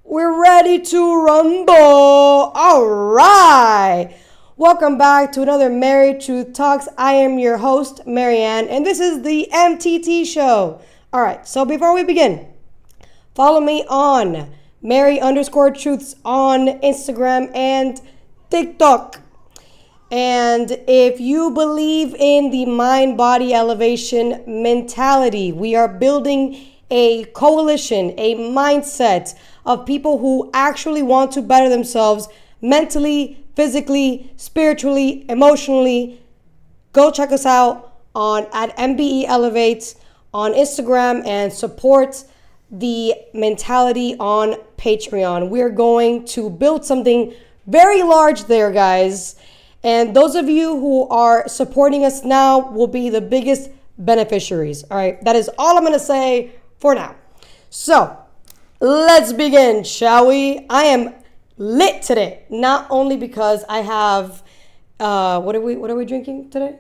We're ready to rumble. All right. Welcome back to another Married Truth Talks. I am your host, Marianne, and this is the MTT Show. All right. So before we begin, follow me on Mary_Truths on Instagram and TikTok. And if you believe in the mind-body elevation mentality, we are building a coalition, a mindset of people who actually want to better themselves mentally, physically, spiritually, emotionally. Go check us out at MBE Elevates on Instagram and support the mentality on Patreon. We're going to build something very large there, guys. And those of you who are supporting us now will be the biggest beneficiaries. All right, that is all I'm going to say for now. So let's begin, shall we? I am lit today, not only because I have what are we drinking today?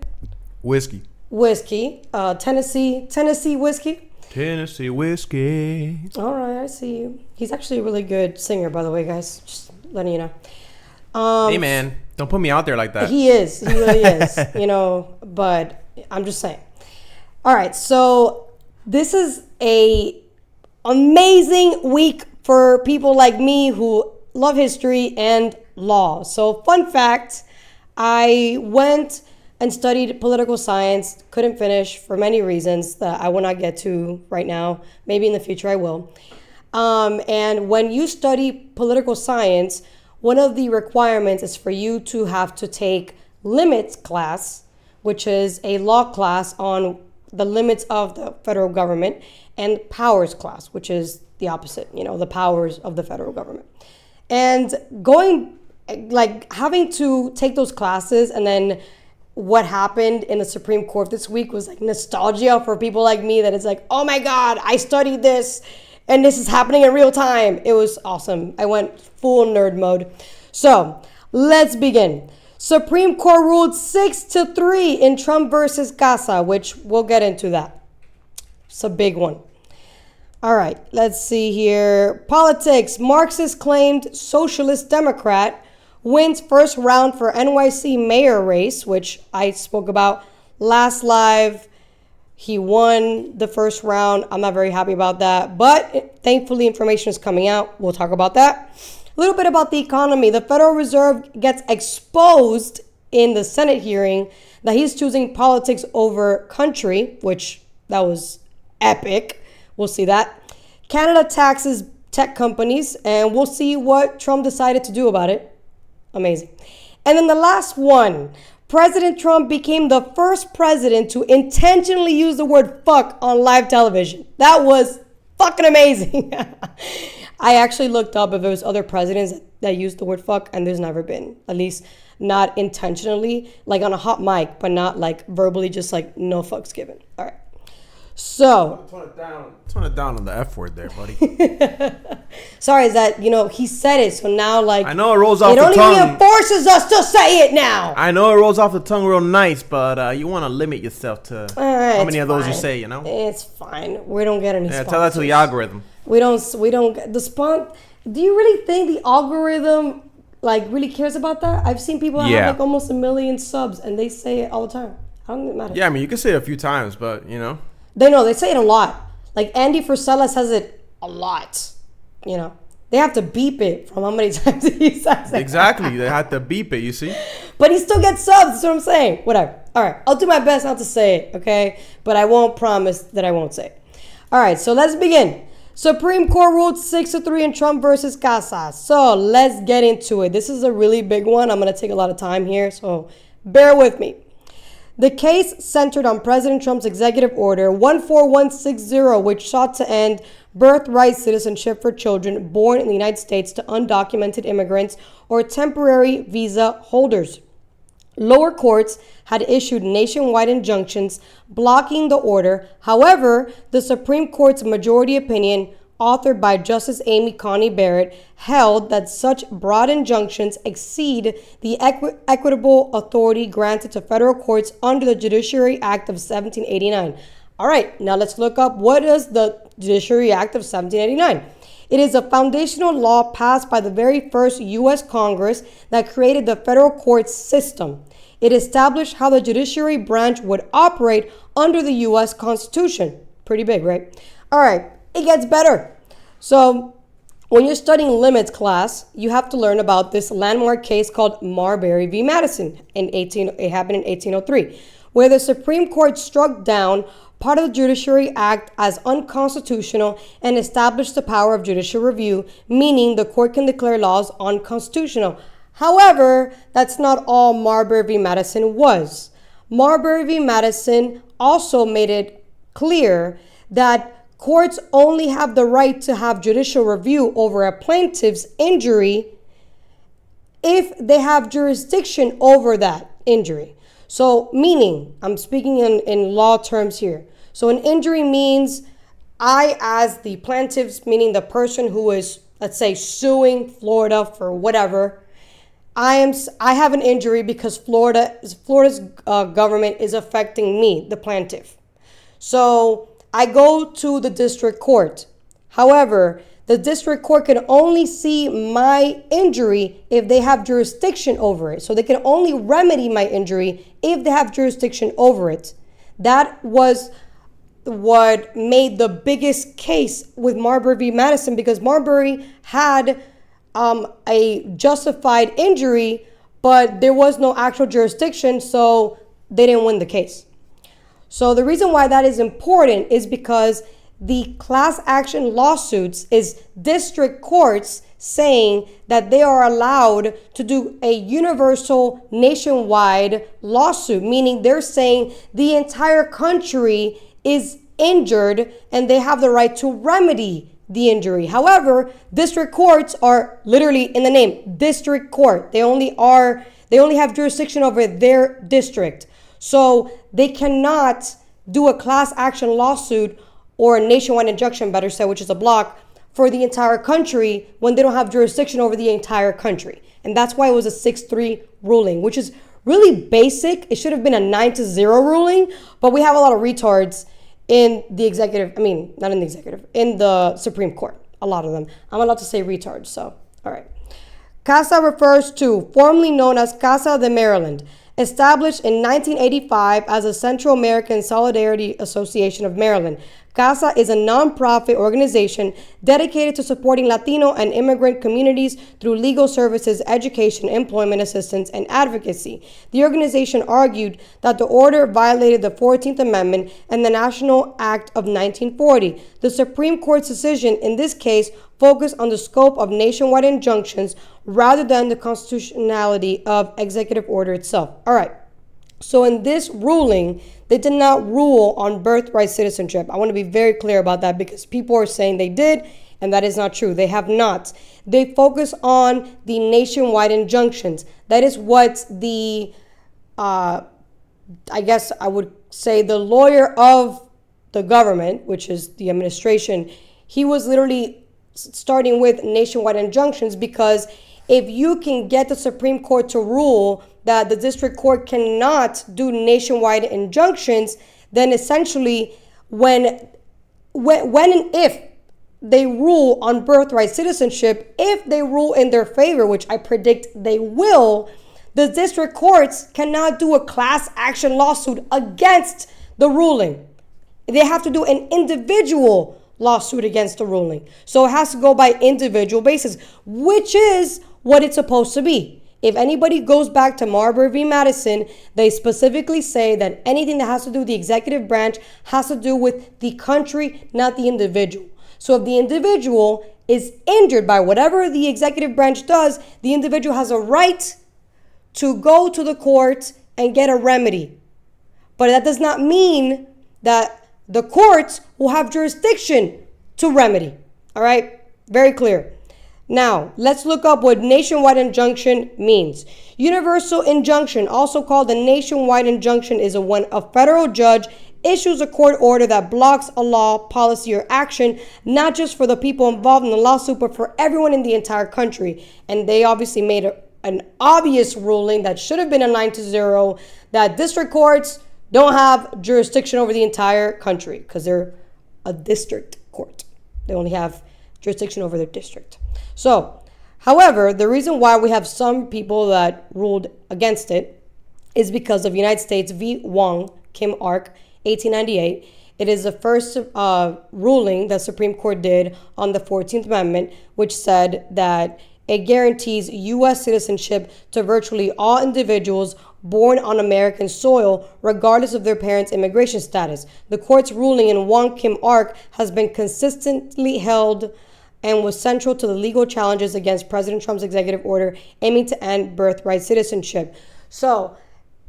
Whiskey. Tennessee whiskey. Tennessee whiskey. All right, I see you. He's actually a really good singer, by the way, guys. Just letting you know. Hey, man. Don't put me out there like that. He really is, but I'm just saying. All right, so this is a amazing week for people like me who love history and law. So fun fact, I went and studied political science, couldn't finish for many reasons that I will not get to right now. Maybe in the future I will. And when you study political science, one of the requirements is for you to have to take limits class, which is a law class on the having of the federal government, and powers class, which is the opposite, the powers of the federal government. And having to take those classes, and then what happened in the Supreme Court this week was like nostalgia for people like me, that it's like, oh my God, I studied this and this is happening in real time. It was awesome. I went full nerd mode. So let's begin. Supreme Court ruled 6-3 in Trump versus Casa, which we'll get into that. It's a big one. All right, let's see here. Politics. Marxist claimed socialist Democrat wins first round for NYC mayor race, which I spoke about last live. He won the first round. I'm not very happy about that, but thankfully information is coming out. We'll talk about that. A little bit about the economy. The Federal Reserve gets exposed in the Senate hearing that he's choosing politics over country, which that was epic. We'll see that. Canada taxes tech companies, and we'll see what Trump decided to do about it. Amazing. And then the last one. President Trump became the first president to intentionally use the word fuck on live television. That was fucking amazing. I actually looked up if there was other presidents that used the word fuck, and there's never been. At least not intentionally, like on a hot mic, but not like verbally, just like no fucks given. All right. So Tone it down on the F word there, buddy. sorry, is that he said it, so now like I know it rolls off it the only tongue. reinforces us to say it now. I know it rolls off the tongue real nice, but you want to limit yourself to how many of those you say. It's fine. We don't get any. Yeah, tell that to the algorithm. We don't get the sponsor. Do you really think the algorithm really cares about that? I've seen people have almost 1 million subs, and they say it all the time. I don't think it matters. Yeah, I mean you can say it a few times, but They say it a lot. Like Andy Frisella says it a lot. They have to beep it from how many times he says it. Exactly. They have to beep it, you see? But he still gets subs, that's what I'm saying. Whatever. All right. I'll do my best not to say it, okay? But I won't promise that I won't say it. All right. So let's begin. Supreme Court ruled 6-3 in Trump versus Casa. So let's get into it. This is a really big one. I'm going to take a lot of time here, so bear with me. The case centered on President Trump's executive order 14160, which sought to end birthright citizenship for children born in the United States to undocumented immigrants or temporary visa holders. Lower courts had issued nationwide injunctions blocking the order. However, the Supreme Court's majority opinion, authored by Justice Amy Coney Barrett, held that such broad injunctions exceed the equitable authority granted to federal courts under the Judiciary Act of 1789. All right, now let's look up what does the Judiciary Act of 1789. It is a foundational law passed by the very first U.S. Congress that created the federal court system. It established how the judiciary branch would operate under the U.S. Constitution. Pretty big, right? All right, it gets better. So when you're studying limits class, you have to learn about this landmark case called Marbury v. Madison. It happened in 1803, where the Supreme Court struck down part of the Judiciary Act as unconstitutional and established the power of judicial review, meaning the court can declare laws unconstitutional. However, that's not all Marbury v. Madison was. Marbury v. Madison also made it clear that courts only have the right to have judicial review over a plaintiff's injury if they have jurisdiction over that injury. So, meaning, I'm speaking in law terms here. So an injury means I, as the plaintiff, meaning the person who is, let's say, suing Florida for whatever, I have an injury because Florida's government is affecting me, the plaintiff. So I go to the district court. However, the district court can only see my injury if they have jurisdiction over it. So they can only remedy my injury if they have jurisdiction over it. That was what made the biggest case with Marbury v. Madison, because Marbury had a justified injury, but there was no actual jurisdiction, so they didn't win the case. So the reason why that is important is because the class action lawsuits is district courts saying that they are allowed to do a universal nationwide lawsuit, meaning they're saying the entire country is injured and they have the right to remedy the injury. However, district courts are literally in the name, district court. They only have jurisdiction over their district. So they cannot do a class action lawsuit or a nationwide injunction, better said, which is a block for the entire country when they don't have jurisdiction over the entire country. And that's why it was a 6-3 ruling, which is really basic. It should have been a 9-0 ruling, but we have a lot of retards in the executive, not in the executive, in the Supreme Court, a lot of them. I'm allowed to say retards, so, all right. CASA refers to, formerly known as Casa de Maryland, established in 1985 as a Central American Solidarity Association of Maryland. CASA is a nonprofit organization dedicated to supporting Latino and immigrant communities through legal services, education, employment assistance, and advocacy. The organization argued that the order violated the 14th Amendment and the National Act of 1940. The Supreme Court's decision in this case focused on the scope of nationwide injunctions rather than the constitutionality of executive order itself. All right. So in this ruling, they did not rule on birthright citizenship. I want to be very clear about that because people are saying they did, and that is not true. They have not. They focus on the nationwide injunctions. That is what the, I guess I would say the lawyer of the government, which is the administration, he was literally starting with nationwide injunctions because if you can get the Supreme Court to rule that the district court cannot do nationwide injunctions, then essentially when and if they rule on birthright citizenship, if they rule in their favor, which I predict they will, the district courts cannot do a class action lawsuit against the ruling. They have to do an individual lawsuit against the ruling. So it has to go by individual basis, which is what it's supposed to be. If anybody goes back to Marbury v. Madison, they specifically say that anything that has to do with the executive branch has to do with the country, not the individual. So if the individual is injured by whatever the executive branch does, the individual has a right to go to the court and get a remedy. But that does not mean that the courts will have jurisdiction to remedy. All right? Very clear. Now, let's look up what nationwide injunction means. Universal injunction, also called a nationwide injunction, is when a federal judge issues a court order that blocks a law, policy, or action, not just for the people involved in the lawsuit, but for everyone in the entire country. And they obviously made an obvious ruling that should have been a 9-0, that district courts don't have jurisdiction over the entire country because they're a district. court. They only have jurisdiction over their district. So, however, the reason why we have some people that ruled against it is because of United States v. Wong Kim Ark, 1898. It is the first ruling that Supreme Court did on the 14th Amendment, which said that it guarantees U.S. citizenship to virtually all individuals born on American soil, regardless of their parents' immigration status. The court's ruling in Wong Kim Ark has been consistently held and was central to the legal challenges against President Trump's executive order aiming to end birthright citizenship. So,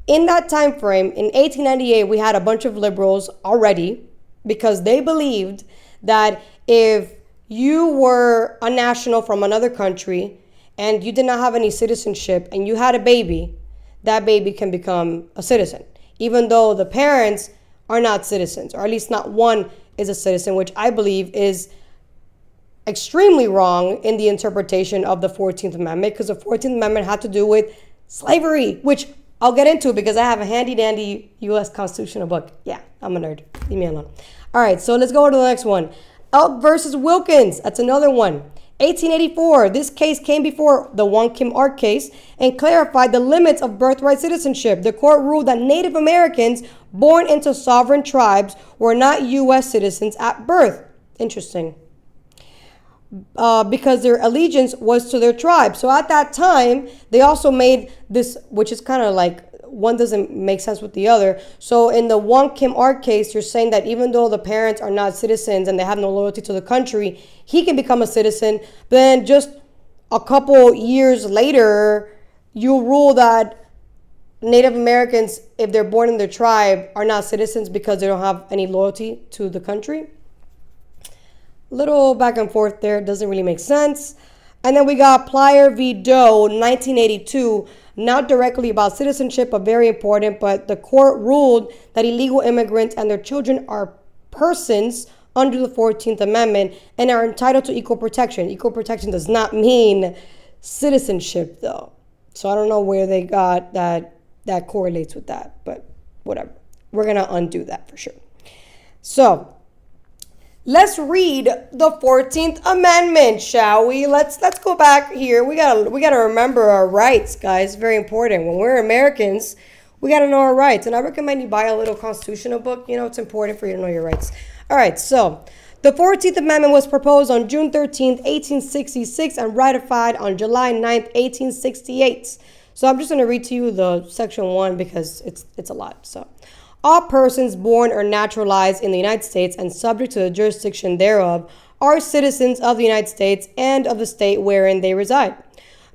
in that time frame, in 1898, we had a bunch of liberals already because they believed that if you were a national from another country and you did not have any citizenship and you had a baby, that baby can become a citizen, even though the parents are not citizens, or at least not one is a citizen, which I believe is extremely wrong in the interpretation of the 14th Amendment, because the 14th Amendment had to do with slavery, which I'll get into because I have a handy dandy U.S. constitutional book. Yeah, I'm a nerd. Leave me alone. All right, so let's go to the next one. Elk versus Wilkins. That's another one. 1884. This case came before the Wong Kim Ark case and clarified the limits of birthright citizenship. The court ruled that Native Americans born into sovereign tribes were not U.S. citizens at birth. Interesting. Because their allegiance was to their tribe. So at that time, they also made this, which is kind of like one doesn't make sense with the other. So in the Wong Kim Ark case, you're saying that even though the parents are not citizens and they have no loyalty to the country, he can become a citizen. But then just a couple years later, you rule that Native Americans, if they're born in their tribe, are not citizens because they don't have any loyalty to the country. Little back and forth there, doesn't really make sense. And then we got Plyer v. Doe, 1982, not directly about citizenship, but very important. But the court ruled that illegal immigrants and their children are persons under the 14th Amendment and are entitled to equal protection. Equal protection does not mean citizenship, though. So I don't know where they got that correlates with that, but whatever. We're going to undo that for sure. So let's read the 14th Amendment, shall we? Let's go back here. We gotta remember our rights, guys. Very important. When we're Americans, we gotta know our rights. And I recommend you buy a little constitutional book. You know, it's important for you to know your rights. All right, so the 14th Amendment was proposed on June 13th, 1866 and ratified on July 9th, 1868. So I'm just gonna read to you the section 1 because it's a lot. So all persons born or naturalized in the United States and subject to the jurisdiction thereof are citizens of the United States and of the state wherein they reside.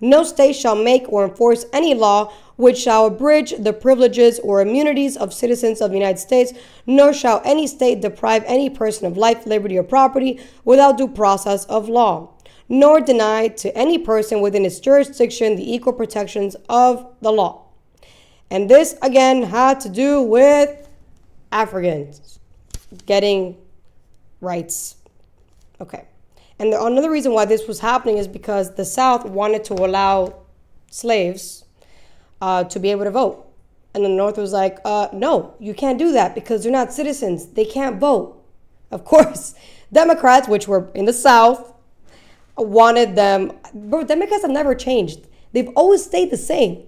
No state shall make or enforce any law which shall abridge the privileges or immunities of citizens of the United States, nor shall any state deprive any person of life, liberty, or property without due process of law, nor deny to any person within its jurisdiction the equal protections of the law. And this, again, had to do with Africans getting rights. Okay. And another reason why this was happening is because the South wanted to allow slaves to be able to vote. And the North was like, no, you can't do that because they're not citizens. They can't vote. Of course, Democrats, which were in the South, wanted them. But Democrats have never changed. They've always stayed the same.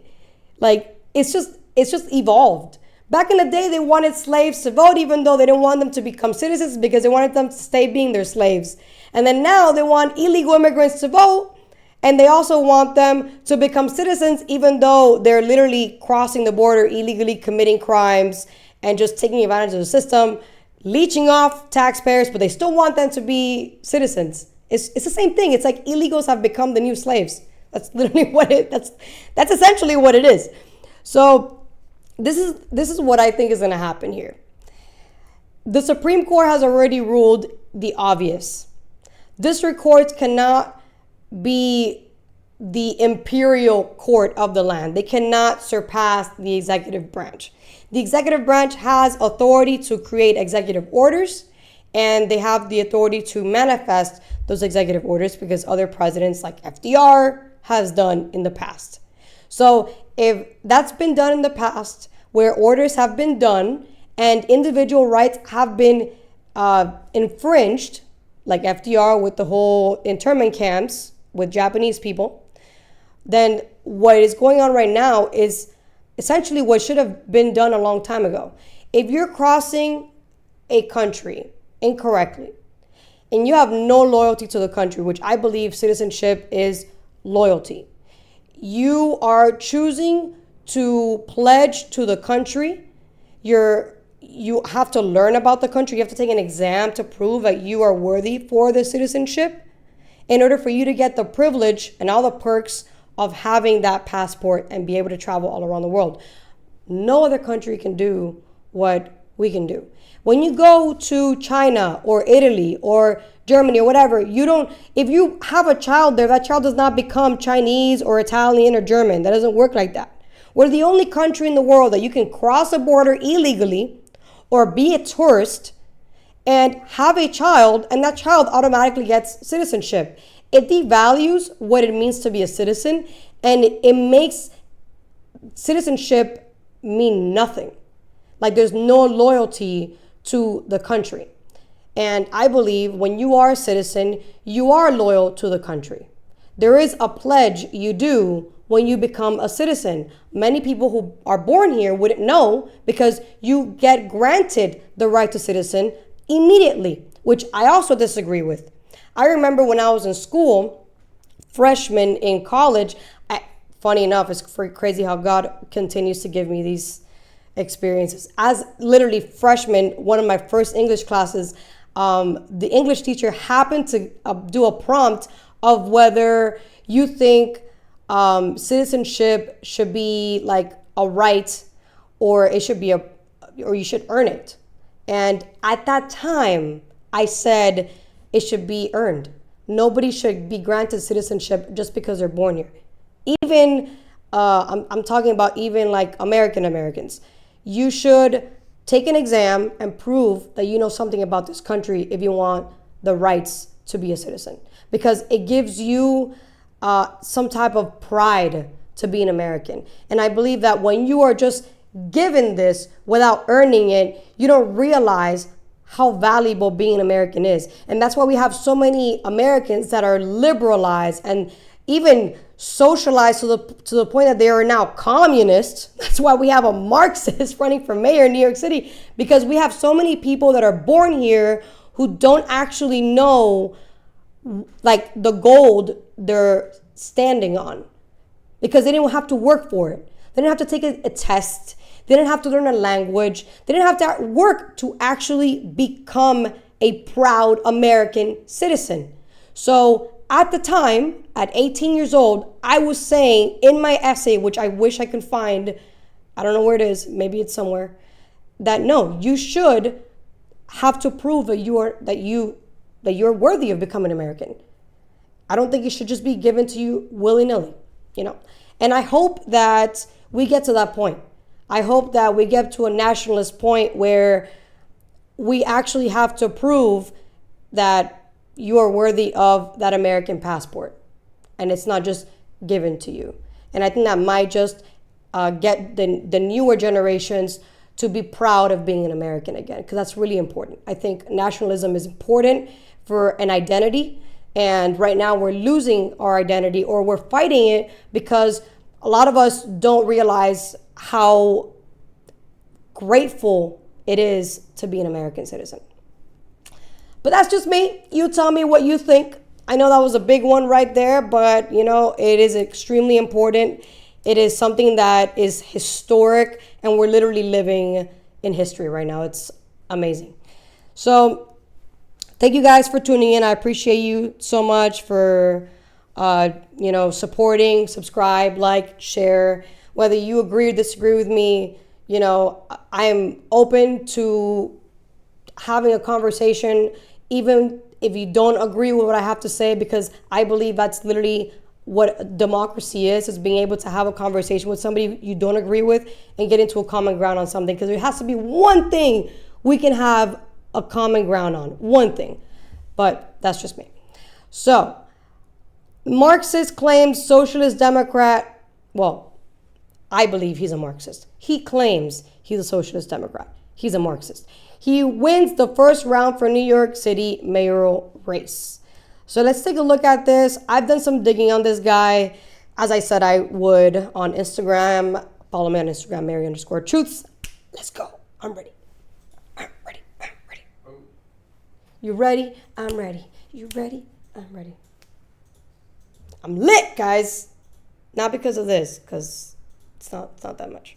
Like, it's just evolved. Back in the day, they wanted slaves to vote, even though they didn't want them to become citizens because they wanted them to stay being their slaves. And then now they want illegal immigrants to vote, and they also want them to become citizens, even though they're literally crossing the border, illegally committing crimes, and just taking advantage of the system, leeching off taxpayers, but they still want them to be citizens. It's the same thing. It's like illegals have become the new slaves. That's literally that's essentially what it is. So this is what I think is going to happen here. The Supreme Court has already ruled the obvious. District courts cannot be the imperial court of the land. They cannot surpass the executive branch. The executive branch has authority to create executive orders, and they have the authority to manifest those executive orders because other presidents like FDR has done in the past. So if that's been done in the past, where orders have been done and individual rights have been infringed, like FDR with the whole internment camps with Japanese people, then what is going on right now is essentially what should have been done a long time ago. If you're crossing a country incorrectly and you have no loyalty to the country, which I believe citizenship is loyalty, you are choosing to pledge to the country. You have to learn about the country. You have to take an exam to prove that you are worthy for the citizenship in order for you to get the privilege and all the perks of having that passport and be able to travel all around the world. No other country can do what we can do. When you go to China or Italy or Germany or whatever, if you have a child there, that child does not become Chinese or Italian or German. That doesn't work like that. We're the only country in the world that you can cross a border illegally or be a tourist and have a child, and that child automatically gets citizenship. It devalues what it means to be a citizen, and it makes citizenship mean nothing. Like there's no loyalty to the country. And I believe when you are a citizen, you are loyal to the country. There is a pledge you do when you become a citizen. Many people who are born here wouldn't know because you get granted the right to citizen immediately, which I also disagree with. I remember when I was in school, freshman in college, funny enough, it's crazy how God continues to give me these experiences. As literally freshman, one of my first English classes, the English teacher happened to do a prompt of whether you think citizenship should be like a right or it should be or you should earn it. And at that time, I said it should be earned. Nobody should be granted citizenship just because they're born here. Even, I'm talking about even like Americans. You should take an exam and prove that you know something about this country if you want the rights to be a citizen. Because it gives you some type of pride to be an American. And I believe that when you are just given this without earning it, you don't realize how valuable being an American is. And that's why we have so many Americans that are liberalized and even socialized to the point that they are now communists. That's why we have a Marxist running for mayor in New York City, because we have so many people that are born here who don't actually know like the gold they're standing on, because they didn't have to work for it. They didn't have to take a test. They didn't have to learn a language. They didn't have to work to actually become a proud American citizen. So at the time, at 18 years old, I was saying in my essay, which I wish I could find, I don't know where it is, maybe it's somewhere, that no, you should have to prove that you're worthy of becoming American. I don't think it should just be given to you willy-nilly, And I hope that we get to that point. I hope that we get to a nationalist point where we actually have to prove that you are worthy of that American passport, and it's not just given to you. And I think that might just get the newer generations to be proud of being an American again, because that's really important. I think nationalism is important for an identity, and right now we're losing our identity, or we're fighting it because a lot of us don't realize how grateful it is to be an American citizen. But that's just me. You tell me what you think. I know that was a big one right there, but it is extremely important. It is something that is historic, and we're literally living in history right now. It's amazing. So thank you guys for tuning in. I appreciate you so much for supporting, subscribe, like, share. Whether you agree or disagree with me, I am open to having a conversation, even if you don't agree with what I have to say, because I believe that's literally what democracy is being able to have a conversation with somebody you don't agree with and get into a common ground on something. Because there has to be one thing we can have a common ground on, one thing. But that's just me. So, Marxist claims socialist Democrat, well, I believe he's a Marxist. He claims he's a socialist Democrat. He's a Marxist. He wins the first round for New York City mayoral race. So let's take a look at this. I've done some digging on this guy. As I said I would on Instagram. Follow me on Instagram, Mary_Truths. Let's go. I'm ready. I'm ready. I'm ready. You ready? I'm ready. You ready? I'm ready. I'm lit, guys. Not because of this, because it's not that much.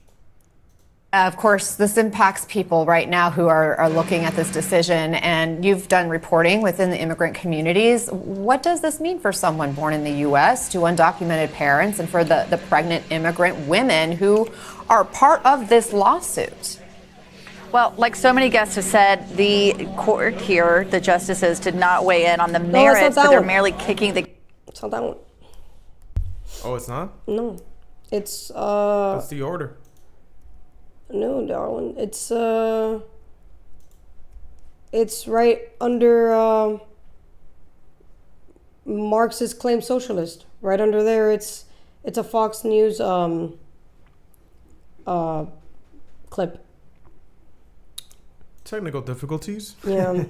Of course, this impacts people right now who are looking at this decision, and you've done reporting within the immigrant communities. What does this mean for someone born in the U.S., to undocumented parents, and for the pregnant immigrant women who are part of this lawsuit? Well, like so many guests have said, the court here, the justices, did not weigh in on the merits, but they're merely kicking the... It's not that one. Oh, it's not? No. It's, That's the order. No, darling. It's right under Marxist claim socialist. Right under there, it's a Fox News clip. Technical difficulties. Yeah.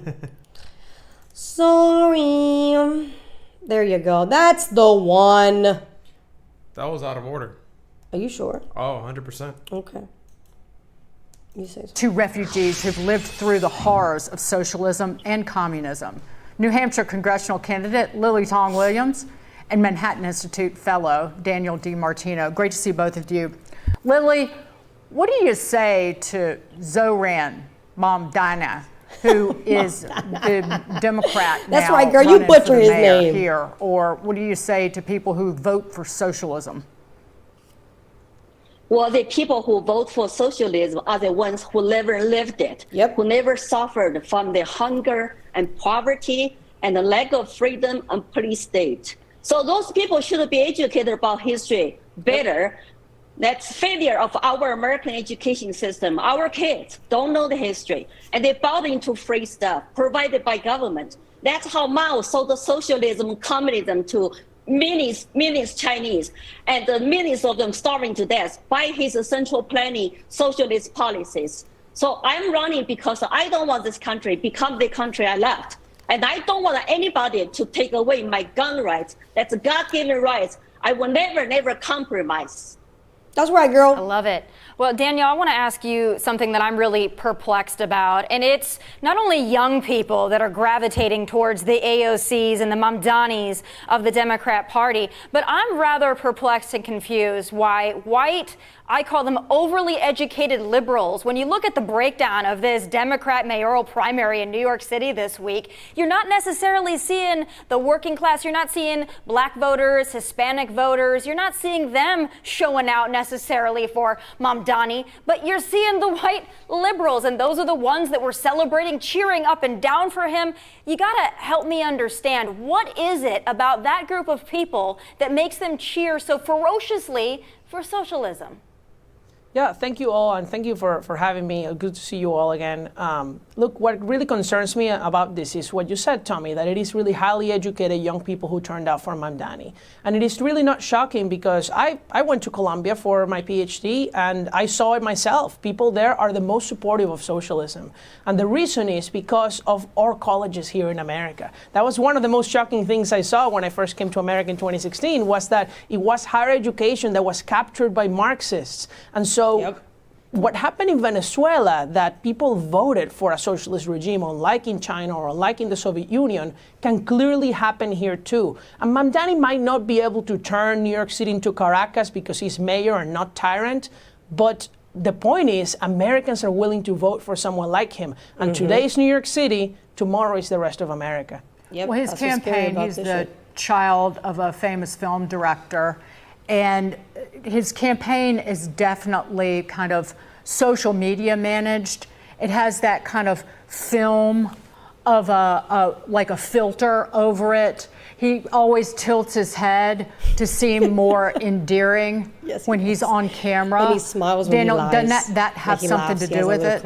Sorry. There you go. That's the one. That was out of order. Are you sure? Oh, 100%. Okay. You say so. 2 refugees who've lived through the horrors of socialism and communism. New Hampshire congressional candidate Lily Tong Williams and Manhattan Institute fellow Daniel DiMartino. Great to see both of you. Lily, what do you say to Zoran Mamdani, who is the Democrat now? That's right, girl. You butcher his name here. Or what do you say to people who vote for socialism? Well, the people who vote for socialism are the ones who never lived it, who never suffered from the hunger and poverty and the lack of freedom and police state. So those people should be educated about history better. That's failure of our American education system. Our kids don't know the history, and they bought into free stuff provided by government. That's how Mao sold the socialism, communism to millions Chinese, and millions of them starving to death by his central planning socialist policies. So I'm running because I don't want this country become the country I left. And I don't want anybody to take away my gun rights. That's God-given rights. I will never compromise. That's right, girl. I love it. Well, Danielle, I want to ask you something that I'm really perplexed about, and it's not only young people that are gravitating towards the AOCs and the Mamdanis of the Democrat Party, but I'm rather perplexed and confused why white, I call them overly educated liberals. When you look at the breakdown of this Democrat mayoral primary in New York City this week, you're not necessarily seeing the working class. You're not seeing black voters, Hispanic voters. You're not seeing them showing out necessarily for Mamdani, but you're seeing the white liberals, and those are the ones that were celebrating, cheering up and down for him. You gotta help me understand, what is it about that group of people that makes them cheer so ferociously for socialism? Yeah, thank you all, and thank you for having me. Good to see you all again. Look, what really concerns me about this is what you said, Tommy, that it is really highly educated young people who turned out for Mamdani. And it is really not shocking because I went to Columbia for my PhD and I saw it myself. People there are the most supportive of socialism. And the reason is because of our colleges here in America. That was one of the most shocking things I saw when I first came to America in 2016, was that it was higher education that was captured by Marxists. And so what happened in Venezuela, that people voted for a socialist regime, unlike in China or unlike in the Soviet Union, can clearly happen here too. And Mamdani might not be able to turn New York City into Caracas because he's mayor and not tyrant, but the point is Americans are willing to vote for someone like him. And today is New York City, tomorrow is the rest of America. Yep, well, his campaign, he's the child of a famous film director. And his campaign is definitely kind of social media managed. It has that kind of film of like a filter over it. He always tilts his head to seem more endearing when he's on camera. And he smiles when Daniel, he lies. Doesn't that have something to do with it?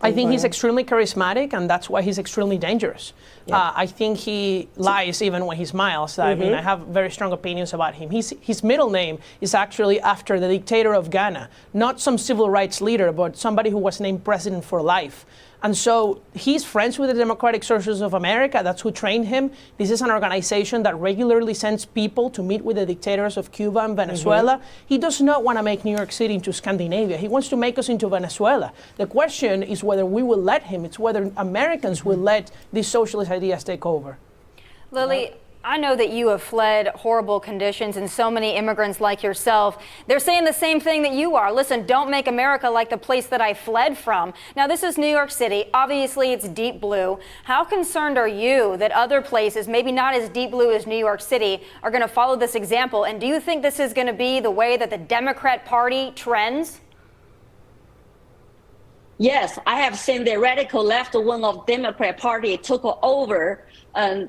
I think he's extremely charismatic, and that's why he's extremely dangerous. I think he lies even when he smiles. I mean, I have very strong opinions about him. His middle name is actually after the dictator of Ghana, not some civil rights leader, but somebody who was named president for life. And so he's friends with the Democratic Socialists of America. That's who trained him. This is an organization that regularly sends people to meet with the dictators of Cuba and Venezuela. He does not want to make New York City into Scandinavia. He wants to make us into Venezuela. The question is whether we will let him. It's whether Americans will let these socialist ideas take over. Lily, I know that you have fled horrible conditions, and so many immigrants like yourself, they're saying the same thing that you are. Listen, don't make America like the place that I fled from. Now, this is New York City. Obviously, it's deep blue. How concerned are you that other places, maybe not as deep blue as New York City, are going to follow this example? And do you think this is going to be the way that the Democrat Party trends? Yes, I have seen the radical left wing of Democrat Party took over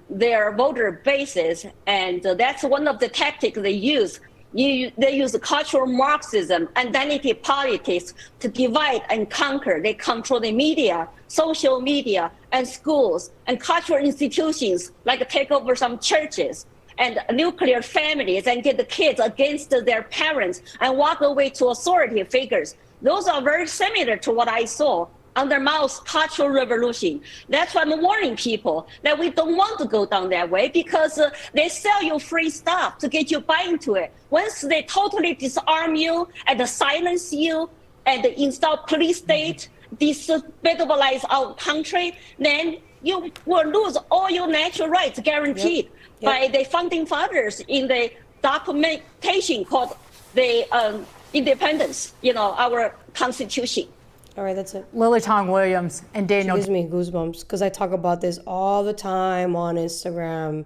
their voter bases, and that's one of the tactics they use. They use cultural Marxism, identity politics to divide and conquer. They control the media, social media, and schools, and cultural institutions, like take over some churches and nuclear families, and get the kids against their parents and walk away to authority figures. Those are very similar to what I saw under Mao's Cultural Revolution. That's why I'm warning people that we don't want to go down that way, because they sell you free stuff to get you buy into it. Once they totally disarm you and silence you and install police state, destabilize our country, then you will lose all your natural rights guaranteed by the founding fathers in the documentation called the independence, our Constitution. All right, that's it. Lily Tong Williams and Daniel. It gives me goosebumps because I talk about this all the time on Instagram,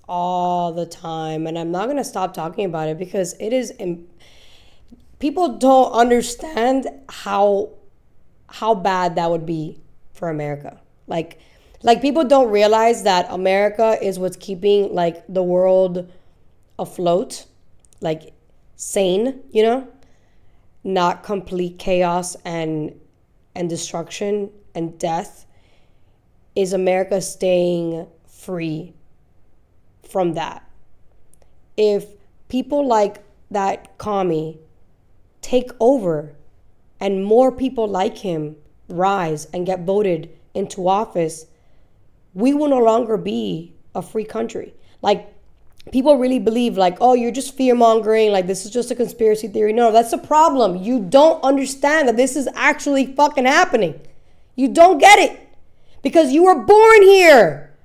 all the time. And I'm not going to stop talking about it because it is, people don't understand how bad that would be for America. Like people don't realize that America is what's keeping like the world afloat, like sane, not complete chaos and destruction and death. Is America staying free from that? If people like that commie take over and more people like him rise and get voted into office, we will no longer be a free country. Like, people really believe like, oh, you're just fear-mongering, like this is just a conspiracy theory. No, that's the problem. You don't understand that this is actually fucking happening. You don't get it because you were born here.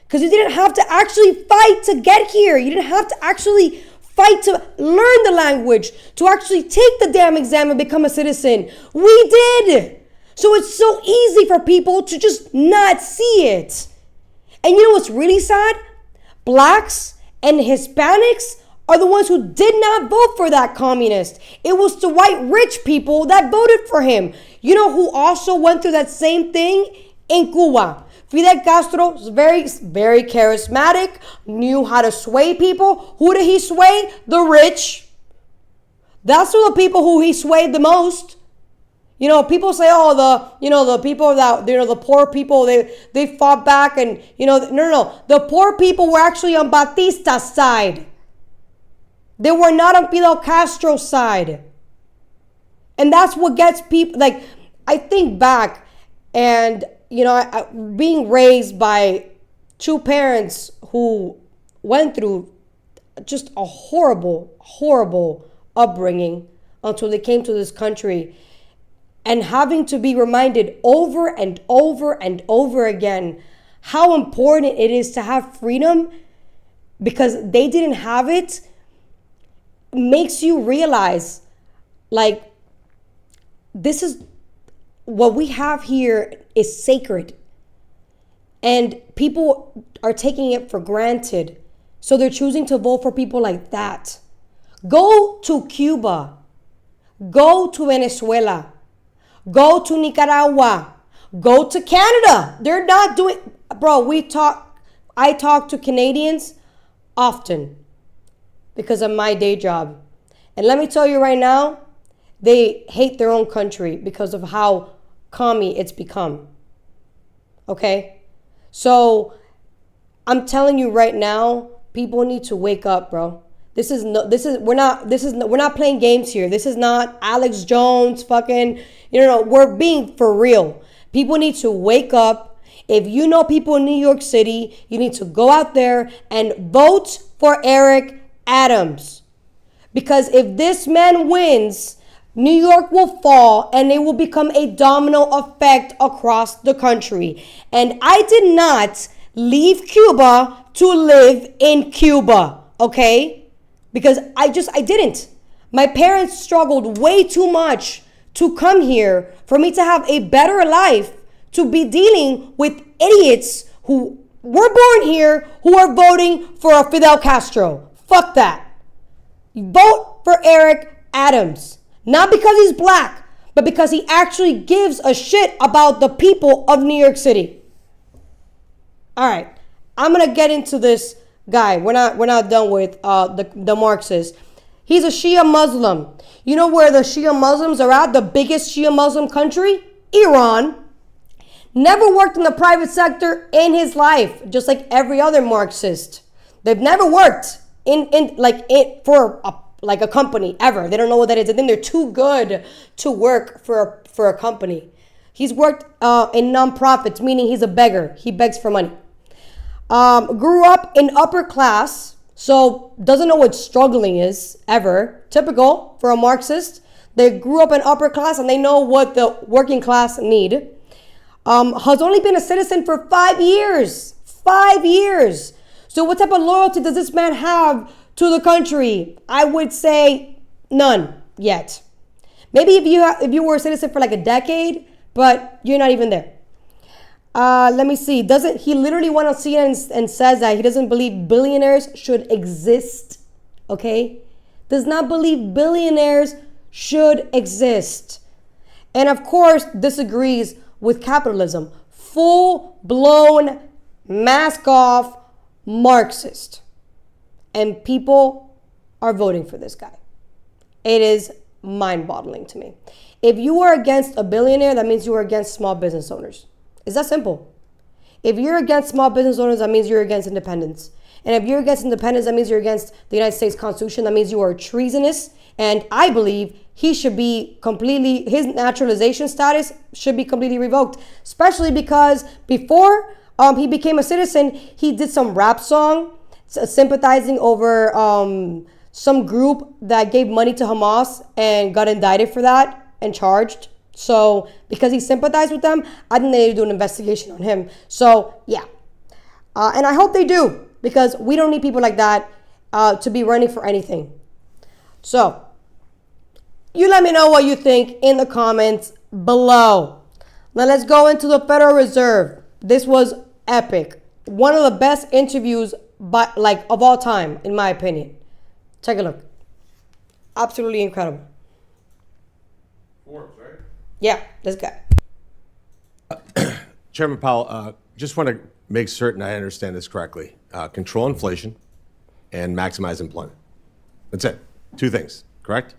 Because you didn't have to actually fight to get here. You didn't have to actually fight to learn the language, to actually take the damn exam and become a citizen. We did. So it's so easy for people to just not see it. And you know what's really sad? Blacks and Hispanics are the ones who did not vote for that communist. It was the white rich people that voted for him. You know who also went through that same thing? In Cuba. Fidel Castro was very, very charismatic, knew how to sway people. Who did he sway? The rich. That's the people who he swayed the most. People say, oh, the people that, the poor people, they fought back and, no. The poor people were actually on Batista's side. They were not on Fidel Castro's side. And that's what gets people, like, I think back and, being raised by two parents who went through just a horrible, horrible upbringing until they came to this country. And having to be reminded over and over and over again how important it is to have freedom because they didn't have it, makes you realize, like, this is what we have here is sacred. And people are taking it for granted. So they're choosing to vote for people like that. Go to Cuba. Go to Venezuela. Go to Nicaragua. Go to Canada. They're not doing... Bro, I talk to Canadians often because of my day job. And let me tell you right now, they hate their own country because of how commie it's become. Okay? So, I'm telling you right now, people need to wake up, bro. We're not playing games here. This is not Alex Jones fucking, we're being for real. People need to wake up. If you know people in New York City, you need to go out there and vote for Eric Adams. Because if this man wins, New York will fall and it will become a domino effect across the country. And I did not leave Cuba to live in Cuba, okay? Because I didn't. My parents struggled way too much to come here for me to have a better life, to be dealing with idiots who were born here who are voting for a Fidel Castro. Fuck that. You vote for Eric Adams. Not because he's black, but because he actually gives a shit about the people of New York City. All right, I'm gonna get into this guy. We're not done with the Marxist. He's a Shia Muslim. You know where the Shia Muslims are at? The biggest Shia Muslim country? Iran. Never worked in the private sector in his life, just like every other Marxist. They've never worked for a company ever. They don't know what that is. I think they're too good to work for a company. He's worked in nonprofits, meaning he's a beggar. He begs for money. Grew up in upper class, so doesn't know what struggling is ever. Typical for a Marxist. They grew up in upper class and they know what the working class need. Has only been a citizen for 5 years. 5 years. So what type of loyalty does this man have to the country? I would say none yet. Maybe if you were a citizen for like a decade, but you're not even there. Let me see. He literally went on CNN and says that he doesn't believe billionaires should exist. Okay? Does not believe billionaires should exist. And of course, disagrees with capitalism. Full-blown, mask-off Marxist. And people are voting for this guy. It is mind-boggling to me. If you are against a billionaire, that means you are against small business owners. It's that simple. If you're against small business owners, that means you're against independence. And if you're against independence, that means you're against the United States Constitution. That means you are treasonous. And I believe he should be his naturalization status should be completely revoked. Especially because before he became a citizen, he did some rap song sympathizing over some group that gave money to Hamas and got indicted for that and charged. So because he sympathized with them, I think they need to do an investigation on him. So yeah. And I hope they do, because we don't need people like that to be running for anything. So you let me know what you think in the comments below. Now let's go into the Federal Reserve. This was epic. One of the best interviews of all time, in my opinion. Take a look. Absolutely incredible. Forbes, right? Yeah, this guy. Chairman Powell, just want to make certain I understand this correctly. Control inflation and maximize employment. That's it. Two things, correct?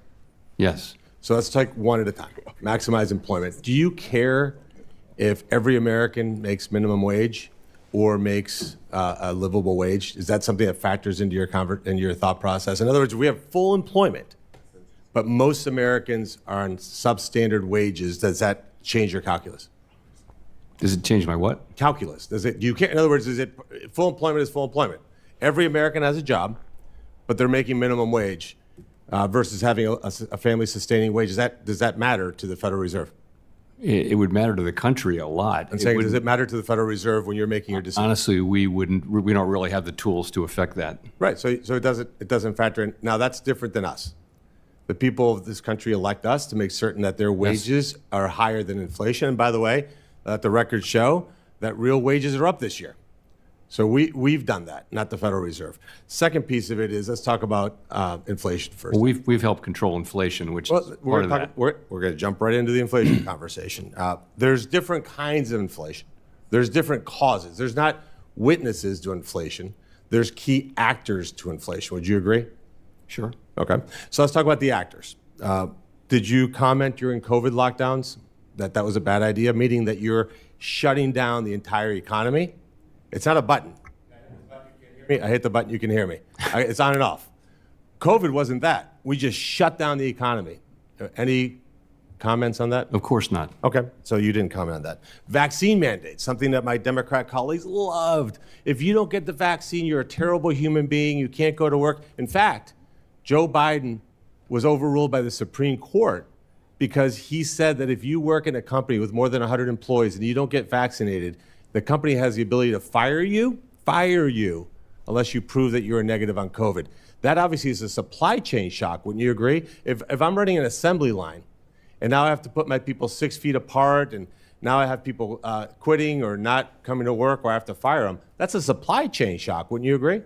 Yes. So let's take one at a time. Maximize employment. Do you care if every American makes minimum wage or makes a livable wage? Is that something that factors into your thought process? In other words, we have full employment, but most Americans are on substandard wages. Does that change your calculus? Does it change my what? Calculus. Does it? Do you care? In other words, is it full employment is full employment? Every American has a job, but they're making minimum wage versus having a family-sustaining wage. Does that matter to the Federal Reserve? It would matter to the country a lot. I'm saying, does it matter to the Federal Reserve when you're making your decision? Honestly, we don't really have the tools to affect that. Right. So it doesn't factor in. Now that's different than us. The people of this country elect us to make certain that their wages are higher than inflation. And by the way, let the records show that real wages are up this year. So we've done that, not the Federal Reserve. Second piece of it is, let's talk about inflation first. Well, we've helped control inflation, which is part of that. We're going to jump right into the inflation conversation. There's different kinds of inflation. There's different causes. There's not witnesses to inflation. There's key actors to inflation. Would you agree? Sure. Okay. So let's talk about the actors. Did you comment during COVID lockdowns that was a bad idea, meaning that you're shutting down the entire economy? It's not a button. I hit the button, you can hear me. It's on and off. COVID wasn't that. We just shut down the economy. Any comments on that? Of course not. Okay, so you didn't comment on that. Vaccine mandates, something that my Democrat colleagues loved. If you don't get the vaccine, you're a terrible human being. You can't go to work. In fact, Joe Biden was overruled by the Supreme Court because he said that if you work in a company with more than 100 employees and you don't get vaccinated, the company has the ability to fire you, unless you prove that you're negative on COVID. That obviously is a supply chain shock, wouldn't you agree? If I'm running an assembly line and now I have to put my people 6 feet apart and now I have people quitting or not coming to work or I have to fire them, that's a supply chain shock, wouldn't you agree?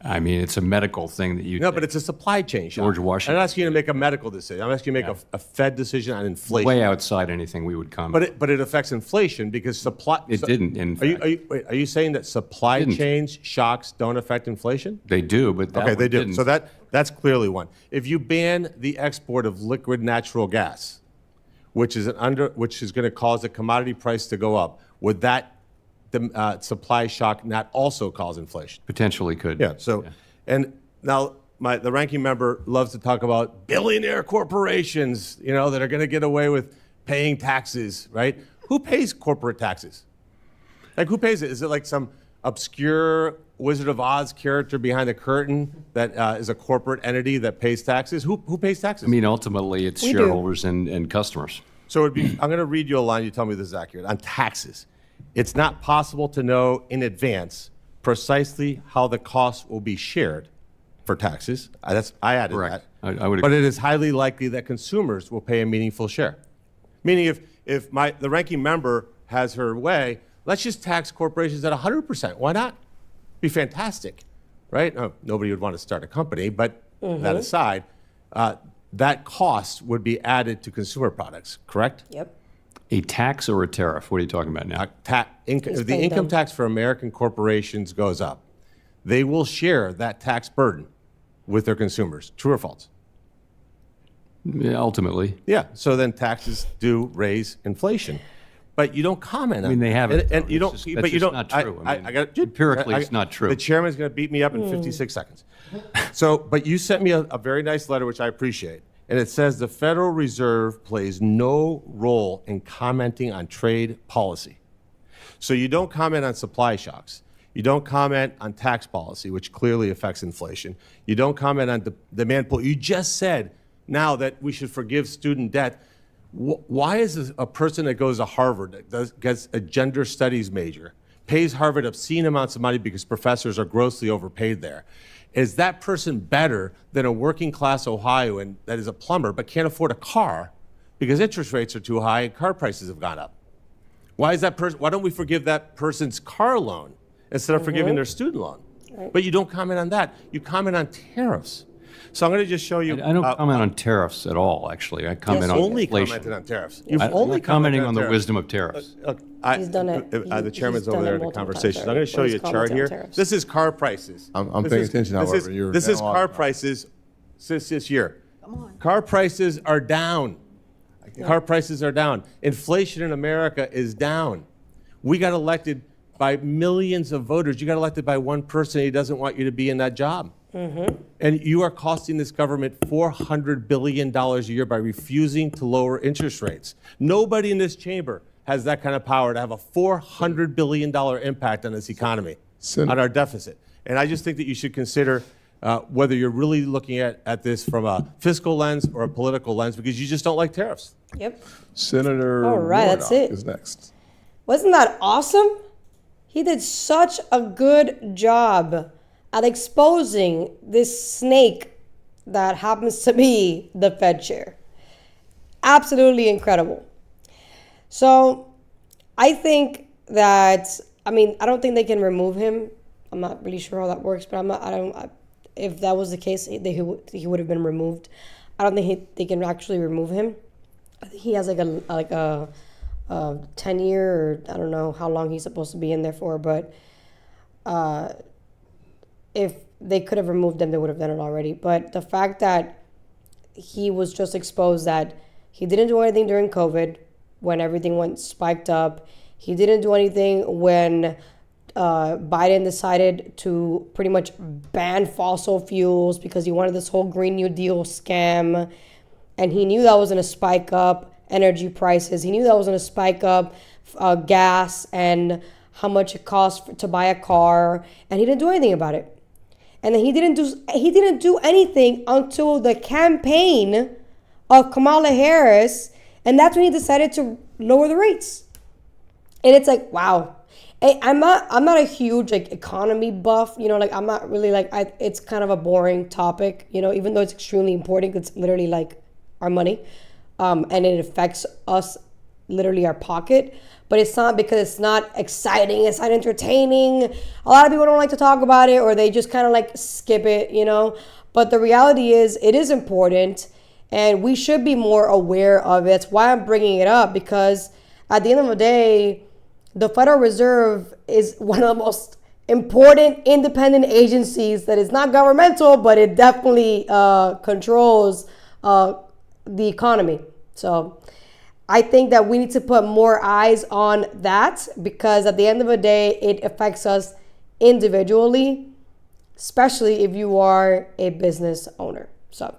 I mean, it's a medical thing that you No, but it's a supply chain shock. George Washington. I'm not asking you to make a medical decision. I'm asking you to make a Fed decision on inflation. Way outside anything we would comment. But it affects inflation because supply. It didn't, in fact. Are you saying that supply chain shocks don't affect inflation? They do, but that Okay, they one do. didn't. So that's clearly one. If you ban the export of liquid natural gas, which is going to cause the commodity price to go up, would that supply shock not also cause inflation? Potentially could. Yeah. So, and now the ranking member loves to talk about billionaire corporations, that are going to get away with paying taxes, right? Who pays corporate taxes? Like, who pays it? Is it like some obscure Wizard of Oz character behind the curtain that is a corporate entity that pays taxes? Who pays taxes? I mean, ultimately, it's shareholders and customers. So I'm going to read you a line. You tell me this is accurate. On taxes, it's not possible to know in advance precisely how the costs will be shared for taxes. I added Correct. that. I would but agree. it is highly likely that consumers will pay a meaningful share. Meaning if the ranking member has her way, let's just tax corporations at 100%. Why not? Be fantastic, right? Nobody would want to start a company, but that aside, that cost would be added to consumer products, correct? Yep. A tax or a tariff? What are you talking about now? If the income tax for American corporations goes up, they will share that tax burden with their consumers. True or false? Yeah, ultimately. Yeah. So then taxes do raise inflation, but you don't comment on. I mean, they haven't. And you don't. That's But you just don't. not true. I got empirically, it's not true. The chairman's going to beat me up in 56 seconds. So, but you sent me a very nice letter, which I appreciate. And it says the Federal Reserve plays no role in commenting on trade policy. So you don't comment on supply shocks. You don't comment on tax policy, which clearly affects inflation. You don't comment on demand pull. You just said now that we should forgive student debt. Why is a person that goes to Harvard, that gets a gender studies major, pays Harvard obscene amounts of money because professors are grossly overpaid there? Is that person better than a working class Ohioan that is a plumber but can't afford a car because interest rates are too high and car prices have gone up? Why don't we forgive that person's car loan instead of forgiving their student loan? Right. But you don't comment on that. You comment on tariffs. So I'm going to just show you. I don't comment on tariffs at all, actually. I comment on only inflation. commented on tariffs. You've only commenting on the wisdom of tariffs. He's done it. The chairman's over there in the conversation. I'm going to show you a chart here. This is car prices. I'm paying attention, however. This is car prices since this year. Come on. Car prices are down. Car prices are down. Inflation in America is down. We got elected by millions of voters. You got elected by one person. He doesn't want you to be in that job. And you are costing this government $400 billion a year by refusing to lower interest rates. Nobody in this chamber has that kind of power to have a $400 billion impact on this economy, on our deficit. And I just think that you should consider whether you're really looking at this from a fiscal lens or a political lens, because you just don't like tariffs. Yep. Senator All right, that's it. is next. Wasn't that awesome? He did such a good job at exposing this snake that happens to be the Fed chair. Absolutely incredible. So I think that, I don't think they can remove him. I'm not really sure how that works, but if that was the case, he would have been removed. I don't think they can actually remove him. I think he has like a 10-year, or I don't know how long he's supposed to be in there for, but if they could have removed him, they would have done it already. But the fact that he was just exposed that he didn't do anything during COVID when everything went spiked up. He didn't do anything when Biden decided to pretty much ban fossil fuels because he wanted this whole Green New Deal scam. And he knew that was going to spike up energy prices. He knew that was going to spike up gas and how much it costs to buy a car. And he didn't do anything about it. And then he didn't do anything until the campaign of Kamala Harris. And that's when he decided to lower the rates. And it's like, wow. I'm not a huge like economy buff, like I'm not really like, it's kind of a boring topic, even though it's extremely important. It's literally like our money, and it affects us, literally our pocket. But it's not because it's not exciting, it's not entertaining. A lot of people don't like to talk about it, or they just kind of like skip it, But the reality is, it is important, and we should be more aware of it. That's why I'm bringing it up, because at the end of the day, the Federal Reserve is one of the most important independent agencies that is not governmental, but it definitely controls the economy. So I think that we need to put more eyes on that, because at the end of the day, it affects us individually, especially if you are a business owner. So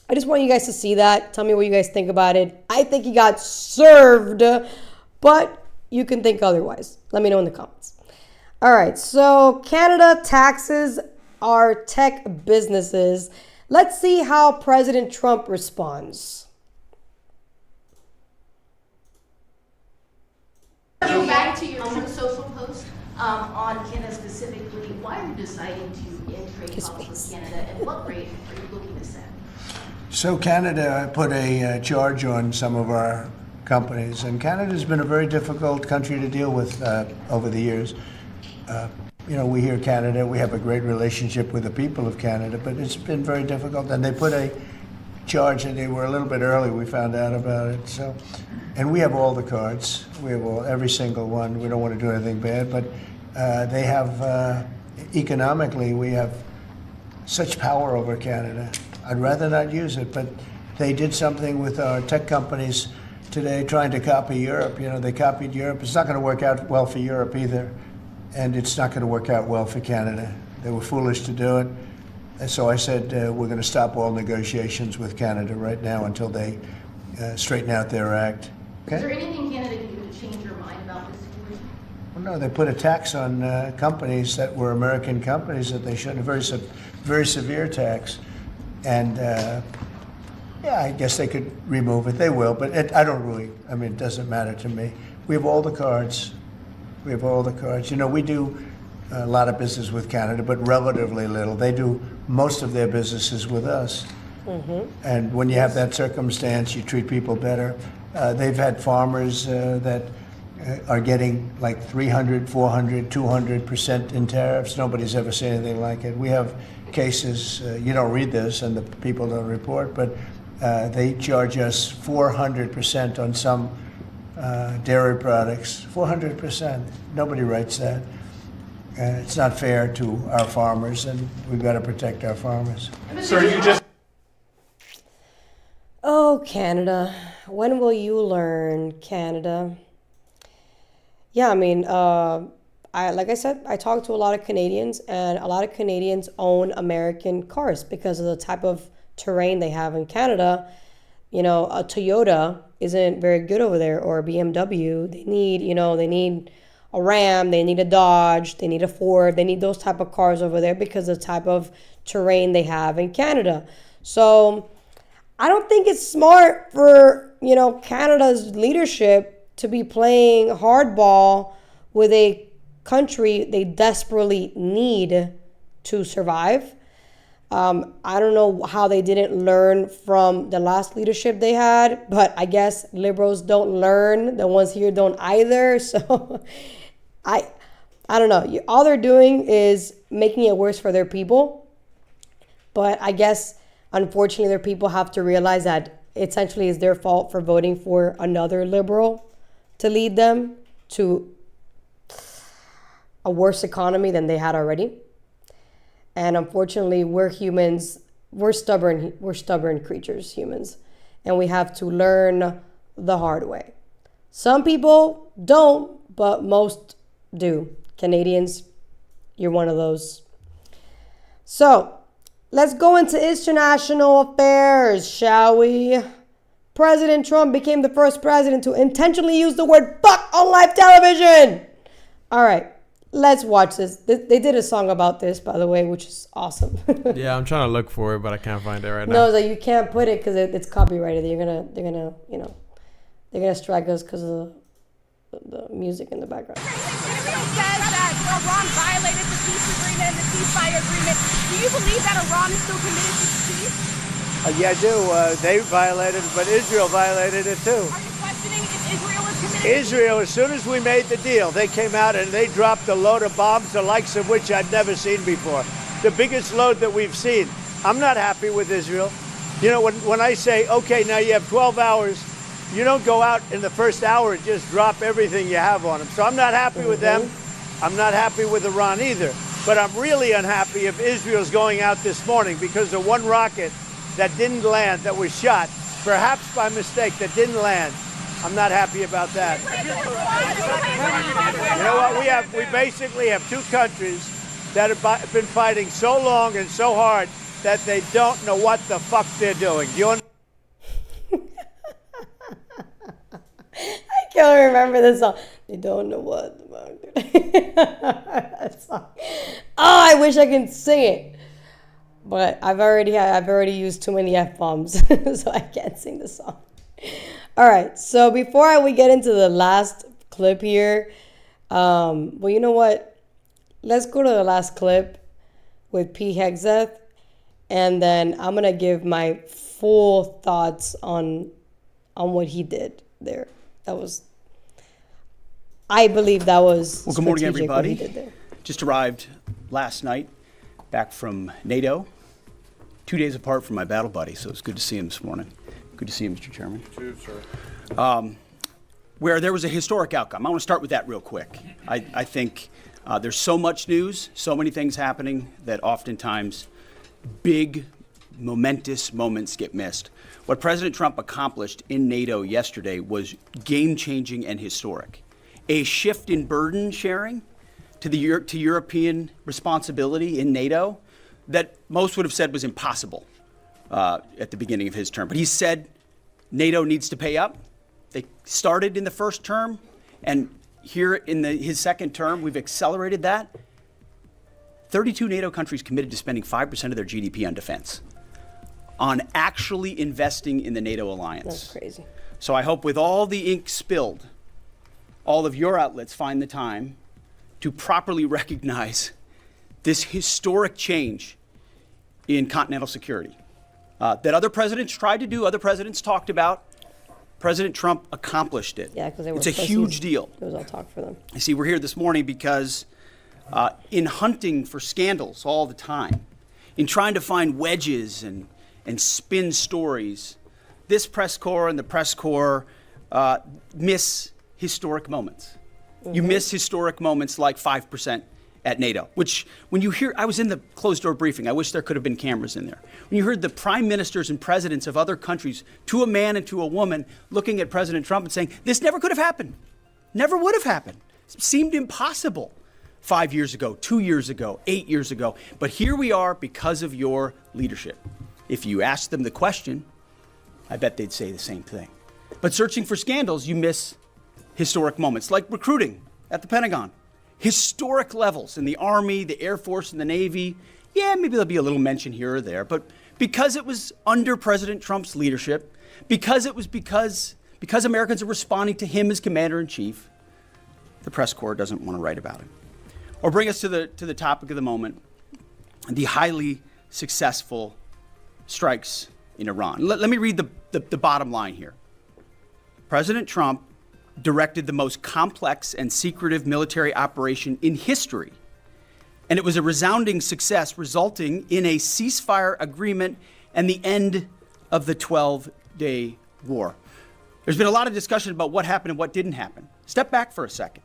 I just want you guys to see that. Tell me what you guys think about it. I think he got served, but you can think otherwise. Let me know in the comments. All right, so Canada taxes our tech businesses. Let's see how President Trump responds. Going back to your Truth Social post on Canada specifically, why are you deciding to end trade talks with Canada, and what rate are you looking to set? So Canada put a charge on some of our companies, and Canada's been a very difficult country to deal with over the years. We hear Canada, we have a great relationship with the people of Canada, but it's been very difficult. And they put a charge, and they were a little bit early, we found out about it. So, and we have all the cards, we have every single one. We don't want to do anything bad, but they have, economically, we have such power over Canada. I'd rather not use it, but they did something with our tech companies today, trying to copy Europe. They copied Europe. It's not going to work out well for Europe either, and it's not going to work out well for Canada. They were foolish to do it, and so I said we're going to stop all negotiations with Canada right now until they straighten out their act. Okay? Is there anything Canada can do to change your mind about this situation? Well, no, they put a tax on companies that were American companies that they shouldn't. A very severe tax, and yeah, I guess they could remove it. They will, but it doesn't matter to me. We have all the cards. We do a lot of business with Canada, but relatively little. They do most of their businesses with us. Mm-hmm. And when you have that circumstance, you treat people better. They've had farmers that are getting like 300, 400, 200% in tariffs. Nobody's ever seen anything like it. We have cases, you don't read this and the people don't report, but they charge us 400% on some dairy products. 400%. Nobody writes that. It's not fair to our farmers, and we've got to protect our farmers. Oh, Canada. When will you learn, Canada? Yeah, like I said, I talked to a lot of Canadians, and a lot of Canadians own American cars because of the type of terrain they have in Canada. A Toyota isn't very good over there, or a BMW. They need a Ram, they need a Dodge, they need a Ford, they need those type of cars over there because of the type of terrain they have in Canada. So I don't think it's smart for, Canada's leadership to be playing hardball with a country they desperately need to survive. I don't know how they didn't learn from the last leadership they had, but I guess liberals don't learn. The ones here don't either. So I don't know. All they're doing is making it worse for their people. But I guess, unfortunately, their people have to realize that essentially it's their fault for voting for another liberal to lead them to a worse economy than they had already. And unfortunately, we're humans. We're stubborn creatures, humans. And we have to learn the hard way. Some people don't, but most do. Canadians, you're one of those. So, Let's go into international affairs, shall we? President Trump became the first president to intentionally use the word fuck on live television. All right, let's watch this. They did a song about this, by the way, which is awesome. Yeah, I'm trying to look for it, but I can't find it right now. No, like you can't put it because it's copyrighted. They're gonna strike us because of the music in the background. Israel says that Iran violated the peace agreement and the ceasefire agreement. Do you believe that Iran is still committed to peace? Yeah, I do. They violated it, but Israel violated it too. Are you questioning if Israel is committed? Israel, as soon as we made the deal, they came out and they dropped a load of bombs, the likes of which I'd never seen before. The biggest load that we've seen. I'm not happy with Israel. You know, when I say, okay, now you have 12 hours, you don't go out in the first hour and just drop everything you have on them. So I'm not happy with them. I'm not happy with Iran either. But I'm really unhappy if Israel's going out this morning because of one rocket that didn't land, that was shot, perhaps by mistake, that didn't land. I'm not happy about that. You know what? We basically have two countries that have been fighting so long and so hard that they don't know what the fuck they're doing. Do you understand? I can't remember this song. They don't know what the fuck. Oh, I wish I could sing it. But I've already used too many F-bombs, so I can't sing the song. All right, so before we get into the last clip here, well, you know what? Let's go to the last clip with Pete Hegseth, and then I'm gonna give my full thoughts on what he did there. I believe that was. Well, good morning, everybody. Just arrived last night back from NATO. 2 days apart from my battle buddy, so it's good to see him this morning. Good to see you, Mr. Chairman. You too, sir. Where there was a historic outcome. I want to start with that real quick. I think there's so much news, so many things happening that oftentimes big, momentous moments get missed. What President Trump accomplished in NATO yesterday was game-changing and historic. A shift in burden sharing to European responsibility in NATO that most would have said was impossible at the beginning of his term. But he said NATO needs to pay up. They started in the first term, and here in his second term, we've accelerated that. 32 NATO countries committed to spending 5% of their GDP on defense, on actually investing in the NATO alliance. That's crazy. So I hope with all the ink spilled, all of your outlets find the time to properly recognize this historic change in continental security that other presidents tried to do, other presidents talked about. President Trump accomplished it. Yeah, because it's a huge deal. It was all talk for them. You see, we're here this morning because in hunting for scandals all the time, in trying to find wedges and spin stories, this press corps and the press corps miss historic moments. Mm-hmm. You miss historic moments like 5% at NATO, which when you hear, I was in the closed door briefing, I wish there could have been cameras in there. When you heard the prime ministers and presidents of other countries, to a man and to a woman, looking at President Trump and saying, this never could have happened, never would have happened. It seemed impossible 5 years ago, 2 years ago, 8 years ago. But here we are because of your leadership. If you ask them the question, I bet they'd say the same thing. But searching for scandals, you miss historic moments, like recruiting at the Pentagon. Historic levels in the Army, the Air Force, and the Navy. Yeah, maybe there'll be a little mention here or there, but because it was under President Trump's leadership, because Americans are responding to him as commander-in-chief, the press corps doesn't want to write about it. Or bring us to the topic of the moment, the highly successful strikes in Iran. Let me read the bottom line here. President Trump directed the most complex and secretive military operation in history. And it was a resounding success, resulting in a ceasefire agreement and the end of the 12-day war. There's been a lot of discussion about what happened and what didn't happen. Step back for a second.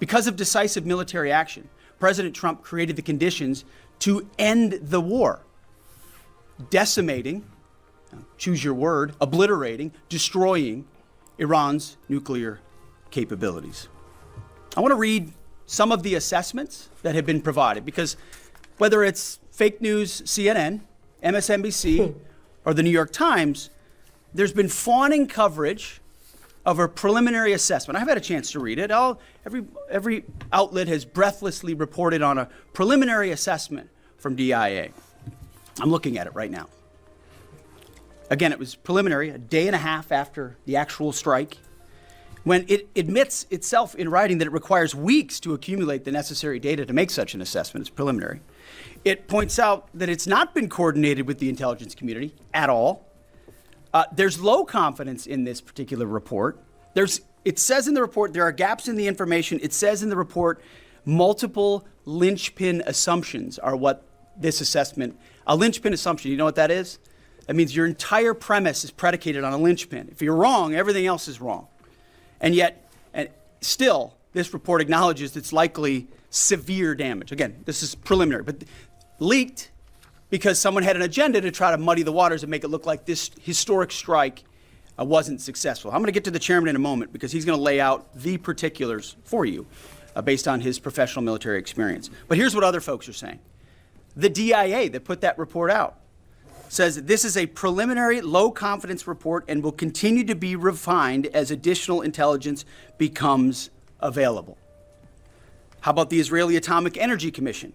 Because of decisive military action, President Trump created the conditions to end the war, decimating, choose your word, obliterating, destroying Iran's nuclear capabilities. I want to read some of the assessments that have been provided, because whether it's fake news CNN MSNBC, or the New York Times, there's been fawning coverage of a preliminary assessment. I've had a chance to read it. Every outlet has breathlessly reported on a preliminary assessment from DIA. I'm looking at it right now. Again, it was preliminary, a day and a half after the actual strike, when it admits itself in writing that it requires weeks to accumulate the necessary data to make such an assessment. It's preliminary. It points out that it's not been coordinated with the intelligence community at all. There's low confidence in this particular report. It says in the report there are gaps in the information. It says in the report multiple linchpin assumptions are what this assessment, a linchpin assumption, you know what that is? That means your entire premise is predicated on a linchpin. If you're wrong, everything else is wrong. And yet, still, this report acknowledges it's likely severe damage. Again, this is preliminary, but leaked because someone had an agenda to try to muddy the waters and make it look like this historic strike wasn't successful. I'm going to get to the chairman in a moment because he's going to lay out the particulars for you based on his professional military experience. But here's what other folks are saying. The DIA that put that report out says that this is a preliminary low confidence report and will continue to be refined as additional intelligence becomes available. How about the Israeli Atomic Energy Commission?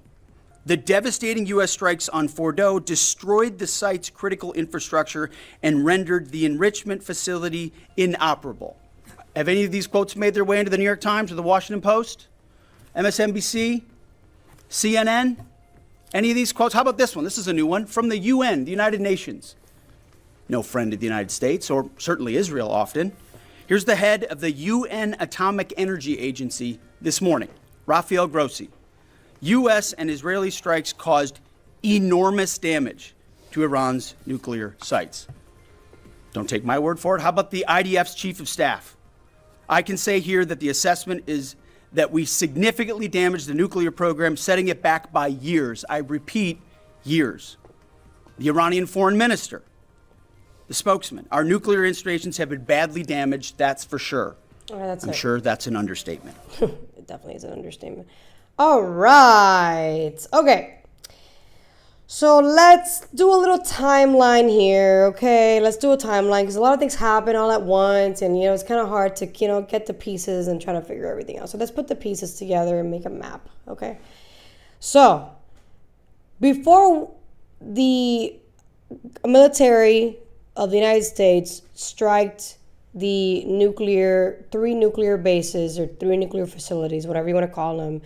The devastating U.S. strikes on Fordow destroyed the site's critical infrastructure and rendered the enrichment facility inoperable. Have any of these quotes made their way into the New York Times or the Washington Post? MSNBC? CNN? Any of these quotes? How about this one? This is a new one from the UN, the United Nations. No friend of the United States, or certainly Israel often. Here's the head of the UN Atomic Energy Agency this morning, Rafael Grossi. U.S. and Israeli strikes caused enormous damage to Iran's nuclear sites. Don't take my word for it. How about the IDF's chief of staff? I can say here that the assessment is that we significantly damaged the nuclear program, setting it back by years. I repeat, years. The Iranian foreign minister, the spokesman, our nuclear installations have been badly damaged, that's for sure. I'm sure that's an understatement. It definitely is an understatement. All right. Okay. So let's do a little timeline here, okay? Let's do a timeline because a lot of things happen all at once and, it's kind of hard to, get the pieces and try to figure everything out. So let's put the pieces together and make a map, okay? So before the military of the United States striked the three nuclear bases or 3 nuclear facilities, whatever you want to call them,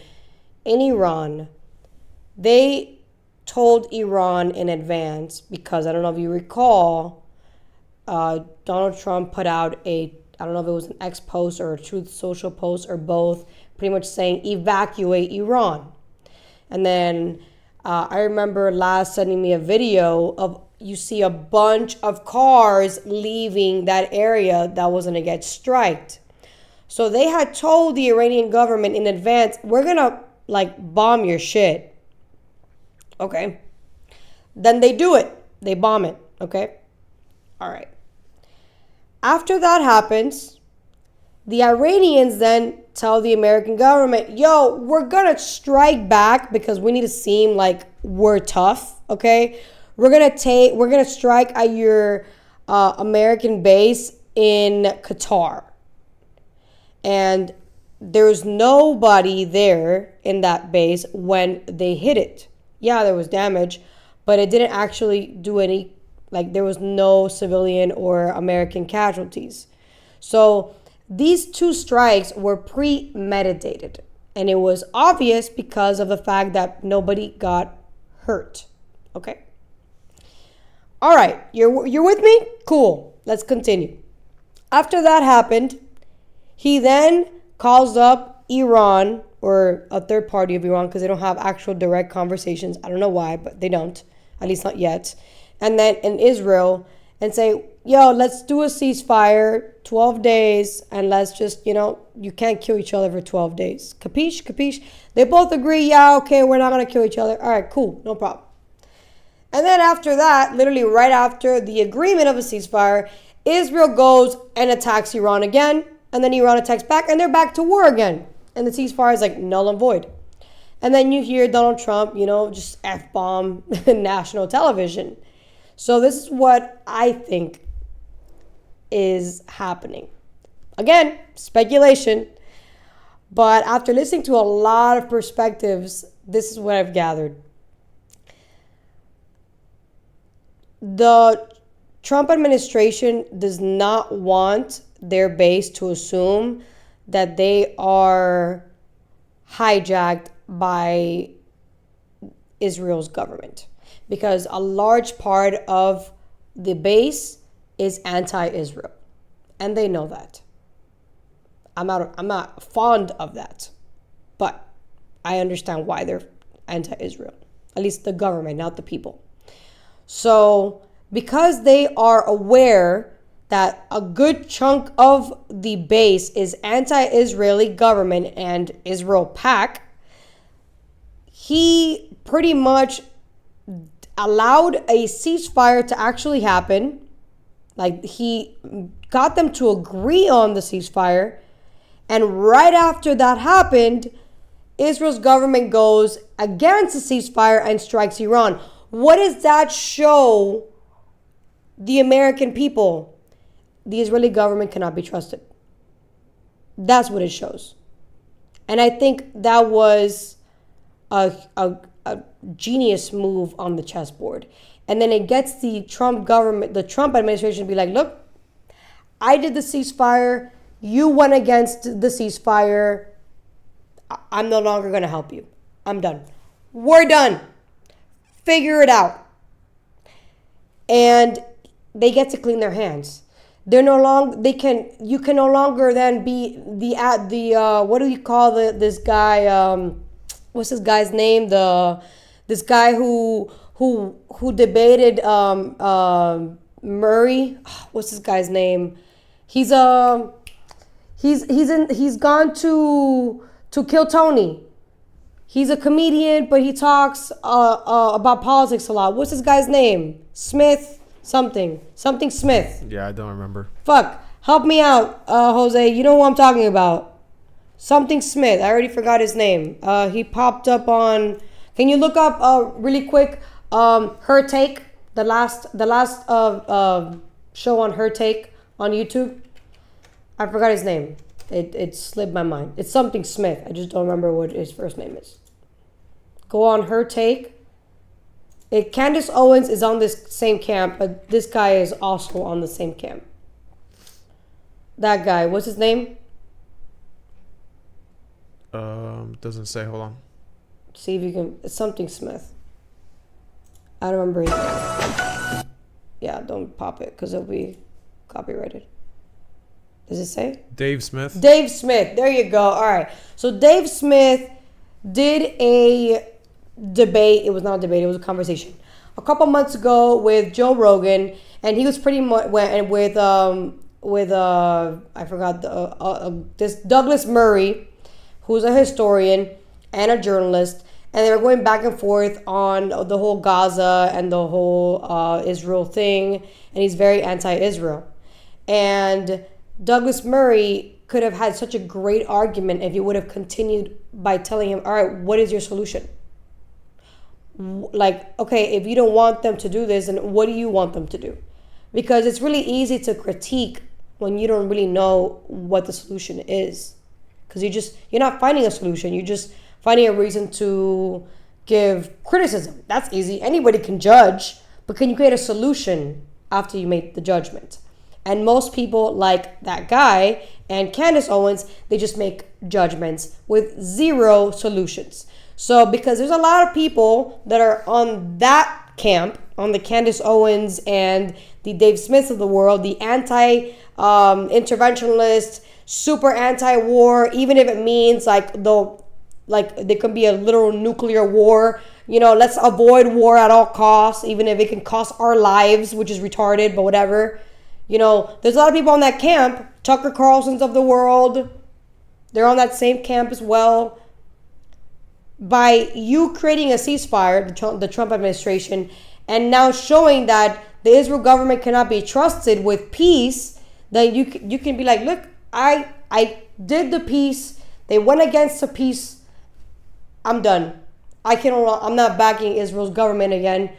in Iran, they told Iran in advance, because I don't know if you recall, Donald Trump put out I don't know if it was an X post or a Truth Social post or both, pretty much saying evacuate Iran. And then I remember Laz sending me a video of, you see a bunch of cars leaving that area that was going to get striked. So they had told the Iranian government in advance, we're going to bomb your shit. Okay. Then they do it. They bomb it. Okay. All right. After that happens, the Iranians then tell the American government, yo, we're going to strike back because we need to seem like we're tough. Okay. We're going to strike at your American base in Qatar. And there was nobody there in that base when they hit it. Yeah, there was damage, but it didn't actually do any, there was no civilian or American casualties. So these 2 strikes were premeditated. And it was obvious because of the fact that nobody got hurt. Okay. All right. You're with me? Cool. Let's continue. After that happened, he then calls up Iran or a third party of Iran because they don't have actual direct conversations. I don't know why, but they don't, at least not yet. And then in Israel and say, yo, let's do a ceasefire, 12 days, and let's just, you can't kill each other for 12 days. Capiche? Capiche? They both agree, yeah, okay, we're not going to kill each other. All right, cool, no problem. And then after that, literally right after the agreement of a ceasefire, Israel goes and attacks Iran again. And then Iran attacks back, and they're back to war again. And the ceasefire is null and void. And then you hear Donald Trump, just F-bomb national television. So this is what I think is happening. Again, speculation. But after listening to a lot of perspectives, this is what I've gathered. The Trump administration does not want their base to assume that they are hijacked by Israel's government, because a large part of the base is anti-Israel, and they know that. I'm not fond of that, but I understand why they're anti-Israel, at least the government, not the people. So because they are aware that a good chunk of the base is anti-Israeli government and Israel PAC, he pretty much allowed a ceasefire to actually happen. Like, he got them to agree on the ceasefire. And right after that happened, Israel's government goes against the ceasefire and strikes Iran. What does that show the American people? The Israeli government cannot be trusted. That's what it shows. And I think that was a genius move on the chessboard. And then it gets the Trump government, the Trump administration to be like, look, I did the ceasefire. You went against the ceasefire. I'm no longer going to help you. I'm done. We're done. Figure it out. And they get to clean their hands. They're no longer, you can no longer then be what do you call this guy, what's this guy's name? This guy who debated Murray. What's this guy's name? He's gone to Kill Tony. He's a comedian, but he talks about politics a lot. What's this guy's name? Smith something Smith. Yeah, I don't remember. Fuck, help me out, Jose. You know who I'm talking about? Something Smith. I already forgot his name. He popped up on. Can you look up really quick? Her Take, the last show on Her Take on YouTube. I forgot his name. It slipped my mind. It's something Smith. I just don't remember what his first name is. Go on Her Take. Candace Owens is on this same camp, but this guy is also on the same camp. That guy, what's his name? Doesn't say. Hold on. See if you can. It's something Smith. I don't remember his name. Yeah, don't pop it because it'll be copyrighted. Does it say? Dave Smith. Dave Smith. There you go. All right. So Dave Smith did a debate. It was not a debate. It was a conversation a couple months ago with Joe Rogan, and he was pretty much with I forgot this Douglas Murray, who's a historian and a journalist, and they were going back and forth on the whole Gaza and the whole Israel thing, and he's very anti-Israel. And Douglas Murray could have had such a great argument if you would have continued by telling him, all right, what is your solution? Like, okay, if you don't want them to do this, then what do you want them to do? Because it's really easy to critique when you don't really know what the solution is. Because you're not finding a solution. You're just finding a reason to give criticism. That's easy. Anybody can judge, but can you create a solution after you make the judgment? And most people, like that guy and Candace Owens, they just make judgments with zero solutions. So because there's a lot of people that are on that camp, on the Candace Owens and the Dave Smiths of the world, the anti-interventionist, super anti-war, even if it means there could be a literal nuclear war. You know, let's avoid war at all costs, even if it can cost our lives, which is retarded, but whatever. You know, there's a lot of people on that camp. Tucker Carlson's of the world, they're on that same camp as well. By you creating a ceasefire, the Trump administration, and now showing that the Israel government cannot be trusted with peace, then you can be like, look, I did the peace. They went against the peace. I'm done. I'm not backing Israel's government again.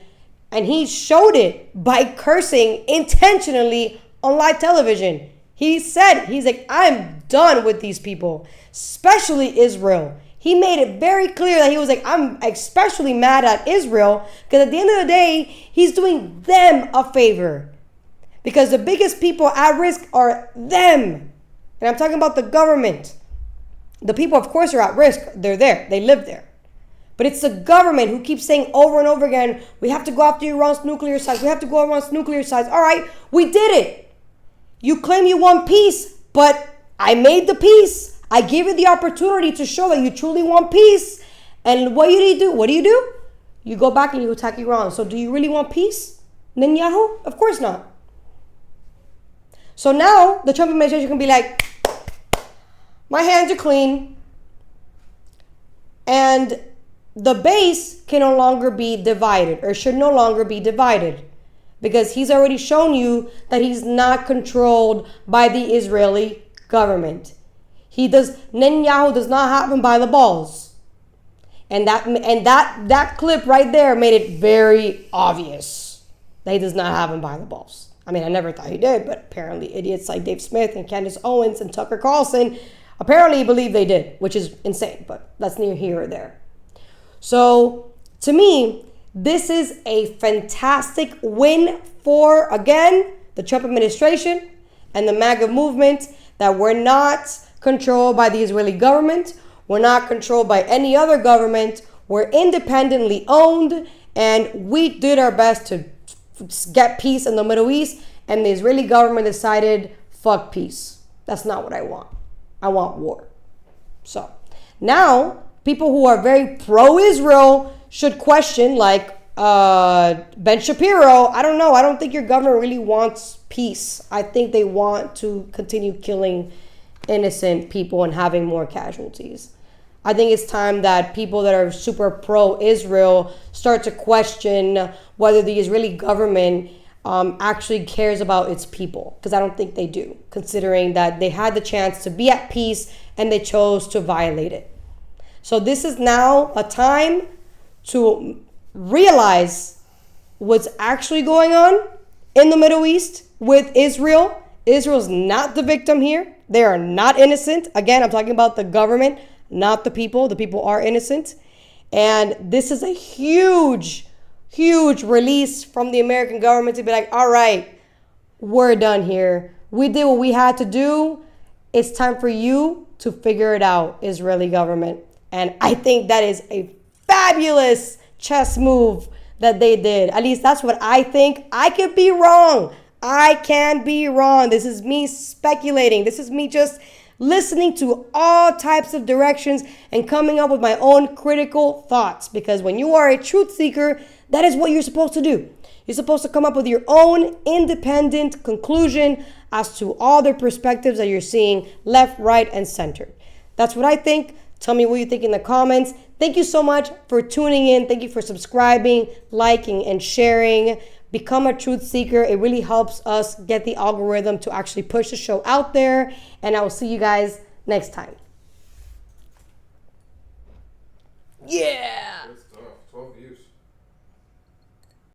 And he showed it by cursing intentionally on live television. He's like, I'm done with these people, especially Israel. He made it very clear that he was like, I'm especially mad at Israel because at the end of the day, he's doing them a favor. Because the biggest people at risk are them. And I'm talking about the government. The people, of course, are at risk. They're there. They live there. But it's the government who keeps saying over and over again, we have to go after Iran's nuclear sites. We have to go after Iran's nuclear sites. All right, we did it. You claim you want peace, but I made the peace. I gave you the opportunity to show that you truly want peace. And what do you do? What do? You go back and you attack Iran. So do you really want peace, Netanyahu? Of course not. So now the Trump administration can be like, my hands are clean. And the base can no longer be divided, or should no longer be divided, because he's already shown you that he's not controlled by the Israeli government. Netanyahu does not have him by the balls. And that clip right there made it very obvious that he does not have him by the balls. I mean, I never thought he did, but apparently idiots like Dave Smith and Candace Owens and Tucker Carlson apparently believe they did, which is insane, but that's neither here or there. So to me, this is a fantastic win for, again, the Trump administration and the MAGA movement, that we're not controlled by the Israeli government. We're not controlled by any other government. We're independently owned, and we did our best to get peace in the Middle East, and the Israeli government decided, fuck peace. That's not what I want. I want war. So now people who are very pro-Israel should question, like Ben Shapiro, I don't know. I don't think your government really wants peace. I think they want to continue killing innocent people and having more casualties. I think it's time that people that are super pro-Israel start to question whether the Israeli government actually cares about its people, because I don't think they do, considering that they had the chance to be at peace and they chose to violate it. So this is now a time to realize what's actually going on in the Middle East with Israel. Israel's not the victim here. They are not innocent. Again, I'm talking about the government, not the people. The people are innocent. And this is a huge, huge release from the American government to be like, all right, we're done here. We did what we had to do. It's time for you to figure it out, Israeli government. And I think that is a fabulous chess move that they did. At least that's what I think. I could be wrong. I can be wrong. This is me speculating. This is me just listening to all types of directions and coming up with my own critical thoughts. Because when you are a truth seeker, that is what you're supposed to do. You're supposed to come up with your own independent conclusion as to all the perspectives that you're seeing left, right, and center. That's what I think. Tell me what you think in the comments. Thank you so much for tuning in. Thank you for subscribing, liking, and sharing. Become a truth seeker. It really helps us get the algorithm to actually push the show out there. And I will see you guys next time. Yeah.